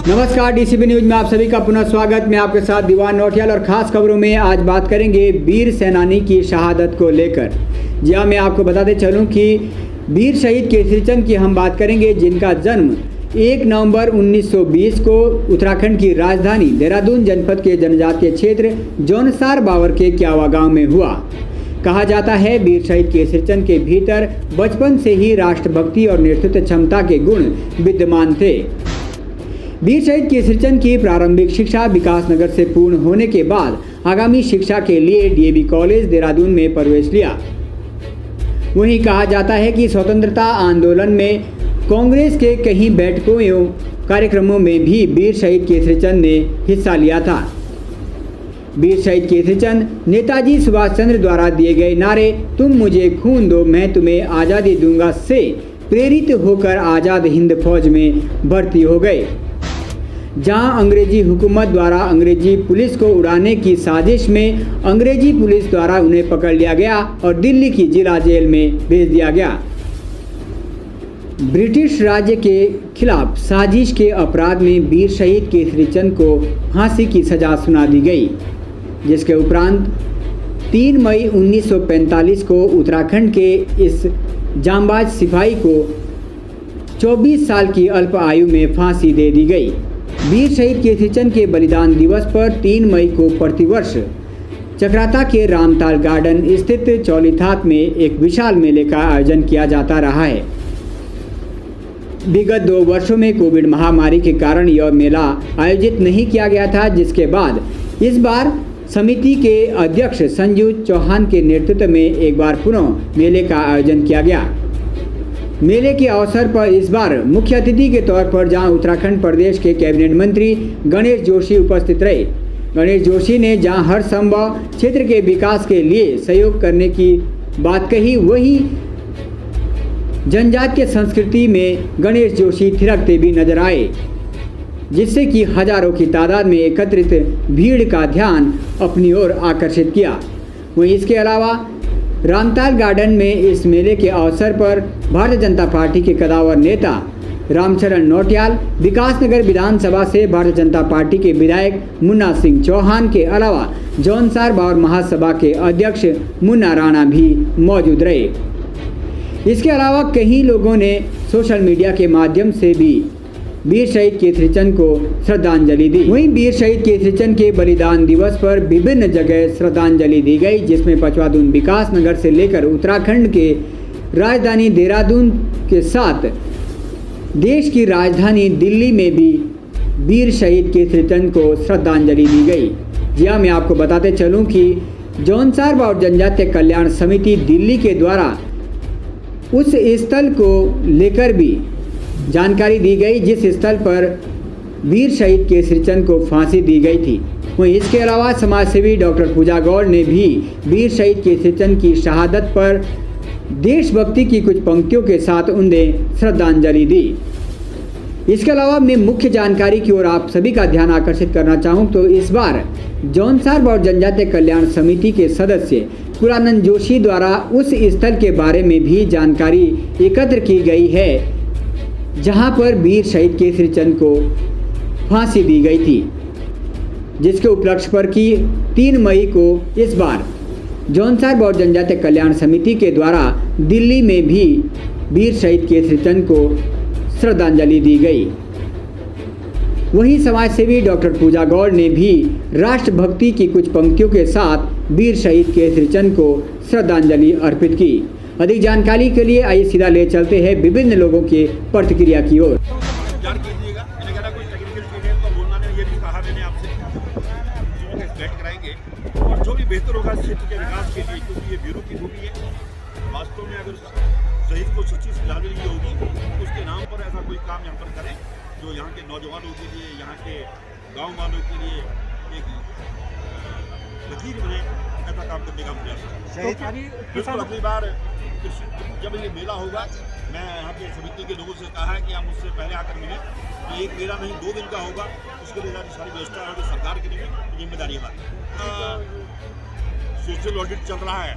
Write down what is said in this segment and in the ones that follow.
नमस्कार, DCB news में आप सभी का पुनः स्वागत। मैं आपके साथ दीवान नौटियाल और खास खबरों में आज बात करेंगे वीर सेनानी की शहादत को लेकर। जी हाँ, मैं आपको बताते चलूं कि वीर शहीद केसरी चंद की हम बात करेंगे, जिनका जन्म 1 नवंबर 1920 को उत्तराखंड की राजधानी देहरादून जनपद के जनजातीय क्षेत्र जौनसार बावर के क्यावा गाँव में हुआ। कहा जाता है वीर शहीद केसरी चंद के भीतर बचपन से ही राष्ट्रभक्ति और नेतृत्व क्षमता के गुण विद्यमान थे। वीर शहीद केसरी चंद की प्रारंभिक शिक्षा विकासनगर से पूर्ण होने के बाद आगामी शिक्षा के लिए डीएवी कॉलेज देहरादून में प्रवेश लिया। वहीं कहा जाता है कि स्वतंत्रता आंदोलन में कांग्रेस के कई बैठकों एवं कार्यक्रमों में भी वीर शहीद केसरी चंद ने हिस्सा लिया था। वीर शहीद केसरी चंद नेताजी सुभाष चंद्र द्वारा दिए गए नारे "तुम मुझे खून दो, मैं तुम्हें आज़ादी दूंगा" से प्रेरित होकर आज़ाद हिंद फौज में भर्ती हो गए, जहां अंग्रेजी हुकूमत द्वारा अंग्रेजी पुलिस को उड़ाने की साजिश में अंग्रेजी पुलिस द्वारा उन्हें पकड़ लिया गया और दिल्ली की जिला जेल में भेज दिया गया। ब्रिटिश राज्य के खिलाफ साजिश के अपराध में वीर शहीद केसरी चंद को फांसी की सजा सुना दी गई, जिसके उपरांत 3 मई 1945 को उत्तराखंड के इस जांबाज सिपाही को 24 साल की अल्प आयु में फांसी दे दी गई। वीर शहीद केसरी चंद के बलिदान दिवस पर 3 मई को प्रतिवर्ष चक्राता के रामताल गार्डन स्थित चौलीथात में एक विशाल मेले का आयोजन किया जाता रहा है। विगत 2 वर्षों में कोविड महामारी के कारण यह मेला आयोजित नहीं किया गया था, जिसके बाद इस बार समिति के अध्यक्ष संजू चौहान के नेतृत्व में एक बार पुनः मेले का आयोजन किया गया। मेले के अवसर पर इस बार मुख्य अतिथि के तौर पर जहां उत्तराखंड प्रदेश के कैबिनेट मंत्री गणेश जोशी उपस्थित रहे। गणेश जोशी ने जहां हर संभव क्षेत्र के विकास के लिए सहयोग करने की बात कही, वहीं जनजातीय संस्कृति में गणेश जोशी थिरकते भी नजर आए, जिससे कि हजारों की तादाद में एकत्रित भीड़ का ध्यान अपनी ओर आकर्षित किया। वहीं इसके अलावा रामताल गार्डन में इस मेले के अवसर पर भारतीय जनता पार्टी के कदावर नेता रामचरण नौटियाल, विकासनगर विधानसभा से भारतीय जनता पार्टी के विधायक मुन्ना सिंह चौहान के अलावा जौनसार बावर महासभा के अध्यक्ष मुन्ना राणा भी मौजूद रहे। इसके अलावा कई लोगों ने सोशल मीडिया के माध्यम से भी वीर शहीद केसरी चंद को श्रद्धांजलि दी। वहीं वीर शहीद केसरी चंद के बलिदान दिवस पर विभिन्न जगह श्रद्धांजलि दी गई, जिसमें पचवादून विकासनगर से लेकर उत्तराखंड के राजधानी देहरादून के साथ देश की राजधानी दिल्ली में भी वीर शहीद केसरी चंद को श्रद्धांजलि दी गई। जी हाँ, मैं आपको बताते चलूँ कि जौनसार बावर जनजातीय कल्याण समिति दिल्ली के द्वारा उस स्थल को लेकर भी जानकारी दी गई जिस स्थल पर वीर शहीद केसरी चंद को फांसी दी गई थी। वहीं इसके अलावा समाजसेवी डॉक्टर पूजा गौड़ ने भी वीर शहीद केसरी चंद की शहादत पर देशभक्ति की कुछ पंक्तियों के साथ उन्हें श्रद्धांजलि दी। इसके अलावा मैं मुख्य जानकारी की ओर आप सभी का ध्यान आकर्षित करना चाहूँ तो इस बार जौनसार बावर जनजातीय कल्याण समिति के सदस्य कुलानंद जोशी द्वारा उस स्थल के बारे में भी जानकारी एकत्र की गई है जहां पर वीर शहीद केसरी चंद को फांसी दी गई थी, जिसके उपलक्ष्य पर कि 3 मई को इस बार जौनसार बावर जनजातीय कल्याण समिति के द्वारा दिल्ली में भी वीर शहीद केसरी चंद को श्रद्धांजलि दी गई। वहीं समाजसेवी डॉक्टर पूजा गौड़ ने भी राष्ट्रभक्ति की कुछ पंक्तियों के साथ वीर शहीद केसरी चंद को श्रद्धांजलि अर्पित की। अधिक जानकारी के लिए आइए सीधा ले चलते हैं विभिन्न लोगों के प्रतिक्रिया की ओर। और जो भी बेहतर होगा क्षेत्र के विकास के लिए, क्योंकि ये ब्यूरो की ड्यूटी है। वास्तव में अगर शहीद को सच्ची श्रद्धांजलि होगी तो उसके नाम पर ऐसा कोई काम यहाँ पर करें जो यहाँ के नौजवानों के लिए, यहाँ के गाँव वालों के लिए एक लकीर बने। ऐसा काम करने का प्रयास है। अगली बार जब ये मेला होगा, मैं यहाँ के समिति के लोगों से कहा है कि हम उससे पहले आकर मिलें। तो एक मेला नहीं 2 दिन का होगा, उसके लिए सारी व्यवस्था होगी सरकार की नहीं, जिम्मेदारी हमारी। सोशल ऑडिट चल रहा है,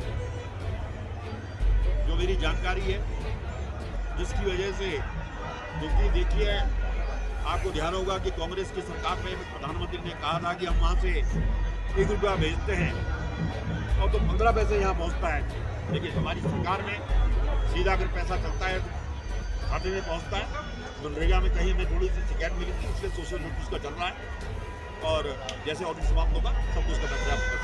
जो मेरी जानकारी है, जिसकी वजह से क्योंकि देखिए आपको ध्यान होगा कि कांग्रेस की सरकार में प्रधानमंत्री ने कहा था कि हम वहाँ से 1 रुपया भेजते हैं और तो 15 पैसे यहाँ पहुँचता है, लेकिन हमारी सरकार में सीधा अगर पैसा चलता है तो खाते में पहुँचता है। मनरेगा में कहीं हमें थोड़ी सी शिकायत मिली थी, इसलिए सोशल नोटिस का चल रहा है और जैसे ऑडिट समाप्त होगा सब कुछ का पर्याप्त कर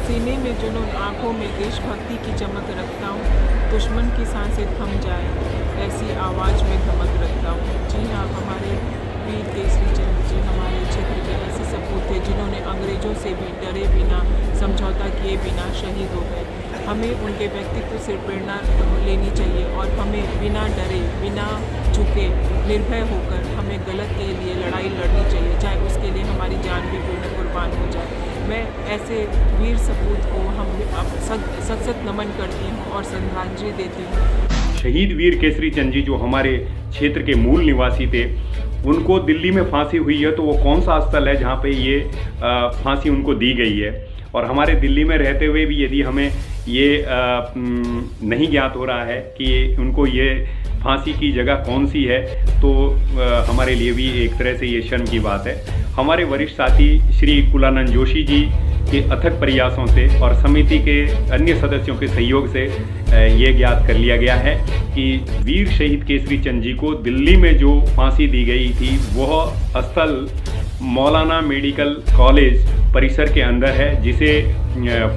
सीने में जुनून, आँखों में देशभक्ति की चमक रखता हूँ, दुश्मन की सांसें थम जाए ऐसी आवाज़ में धमक रखता हूँ। जी हाँ, हमारे वीर केसरी चंद्र जी हमारे क्षेत्र के ऐसे सपूत थे जिन्होंने अंग्रेज़ों से भी डरे बिना, समझौता किए बिना शहीद हो गए। हमें उनके व्यक्तित्व से प्रेरणा लेनी चाहिए और हमें बिना डरे, बिना झुके, निर्भय होकर हमें गलत के लिए लड़ाई लड़नी चाहिए, चाहे उसके लिए हमारी जान भी क्यों न कुर्बान हो जाए। मैं ऐसे वीर सपूत को सख्त नमन करती हूँ और श्रद्धांजलि देती हूँ। शहीद वीर केसरी चंद जी जो हमारे क्षेत्र के मूल निवासी थे, उनको दिल्ली में फांसी हुई है, तो वो कौन सा स्थल है जहाँ पे ये फांसी उनको दी गई है। और हमारे दिल्ली में रहते हुए भी यदि हमें ये नहीं ज्ञात हो रहा है कि उनको ये फांसी की जगह कौन सी है, तो हमारे लिए भी एक तरह से ये शर्म की बात है। हमारे वरिष्ठ साथी श्री कुलानंद जोशी जी के अथक प्रयासों से और समिति के अन्य सदस्यों के सहयोग से ये ज्ञात कर लिया गया है कि वीर शहीद केसरी चंद जी को दिल्ली में जो फांसी दी गई थी वह स्थल मौलाना मेडिकल कॉलेज परिसर के अंदर है, जिसे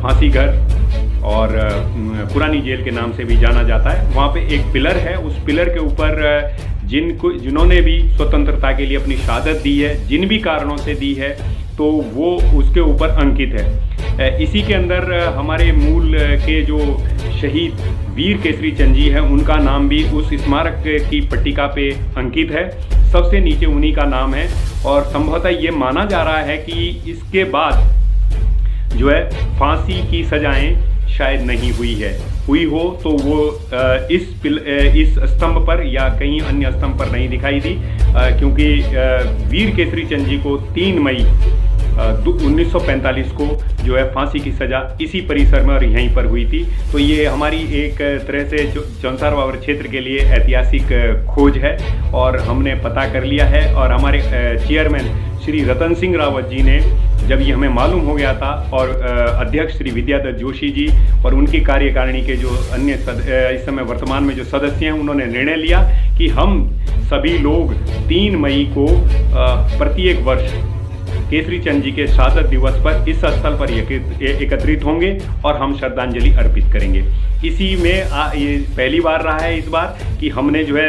फांसी घर और पुरानी जेल के नाम से भी जाना जाता है। वहाँ पे एक पिलर है, उस पिलर के ऊपर जिन्होंने भी स्वतंत्रता के लिए अपनी शहादत दी है, जिन भी कारणों से दी है, तो वो उसके ऊपर अंकित है। इसी के अंदर हमारे मूल के जो शहीद वीर केसरी चंद जी हैं, उनका नाम भी उस स्मारक की पट्टिका पे अंकित है। सबसे नीचे उन्हीं का नाम है और संभवतः ये माना जा रहा है कि इसके बाद जो है फांसी की सजाएं शायद नहीं हुई है। हुई हो तो वो इस स्तंभ पर या कहीं अन्य स्तंभ पर नहीं दिखाई दी, क्योंकि वीर केसरी चंद जी को 3 मई 1945 को जो है फांसी की सज़ा इसी परिसर में और यहीं पर हुई थी। तो ये हमारी एक तरह से चौंसार बाबर क्षेत्र के लिए ऐतिहासिक खोज है और हमने पता कर लिया है। और हमारे चेयरमैन श्री रतन सिंह रावत जी ने जब ये हमें मालूम हो गया था और अध्यक्ष श्री विद्यादत्त जोशी जी और उनकी कार्यकारिणी के जो अन्य इस समय वर्तमान में जो सदस्य हैं, उन्होंने निर्णय लिया कि हम सभी लोग 3 मई को प्रत्येक वर्ष केसरी चंद जी के शहादत दिवस पर इस स्थल पर एकत्रित होंगे और हम श्रद्धांजलि अर्पित करेंगे। इसी में ये पहली बार रहा है इस बार कि हमने जो है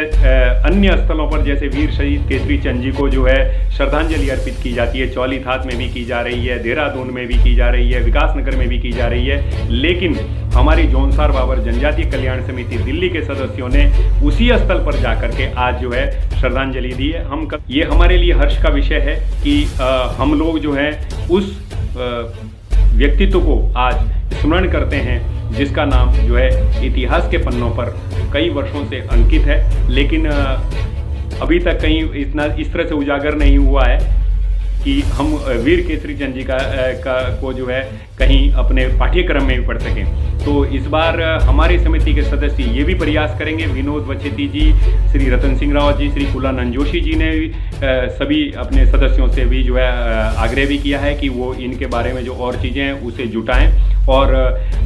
अन्य स्थलों पर जैसे वीर शहीद केसरी चंद जी को जो है श्रद्धांजलि अर्पित की जाती है, चौलीथात में भी की जा रही है, देहरादून में भी की जा रही है, विकासनगर में भी की जा रही है, लेकिन हमारी जौनसार बाबर जनजातीय कल्याण समिति दिल्ली के सदस्यों ने उसी स्थल पर जाकर के आज जो है श्रद्धांजलि दी है। ये हमारे लिए हर्ष का विषय है कि हम लोग जो है उस व्यक्तित्व को आज स्मरण करते हैं जिसका नाम जो है इतिहास के पन्नों पर कई वर्षों से अंकित है, लेकिन अभी तक कहीं इतना इस तरह से उजागर नहीं हुआ है कि हम वीर केसरी चंद जी को जो है कहीं अपने पाठ्यक्रम में भी पढ़ सकें। तो इस बार हमारी समिति के सदस्य ये भी प्रयास करेंगे, विनोद वचेती जी, श्री रतन सिंह रावत जी, श्री कुलानंद जोशी जी ने सभी अपने सदस्यों से भी जो है आग्रह भी किया है कि वो इनके बारे में जो और चीज़ें हैं उसे जुटाएं और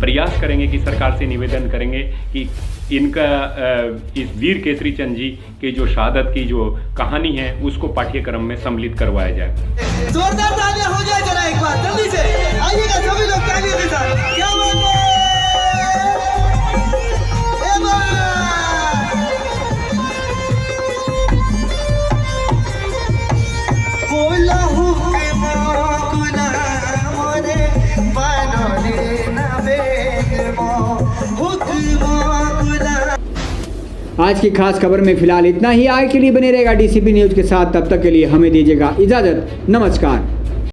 प्रयास करेंगे कि सरकार से निवेदन करेंगे कि इनका इस वीर केसरी चंद जी के जो शहादत की जो कहानी है उसको पाठ्यक्रम में सम्मिलित करवाया जाए। जोरदार तालियां हो जाए जरा एक बार जल्दी से आइएगा सभी लोग तालियों के साथ। क्या बात है, आज की खास खबर में फिलहाल इतना ही। आगे के लिए बने रहेगा डीसीपी न्यूज के साथ। तब तक के लिए हमें दीजिएगा इजाज़त। नमस्कार।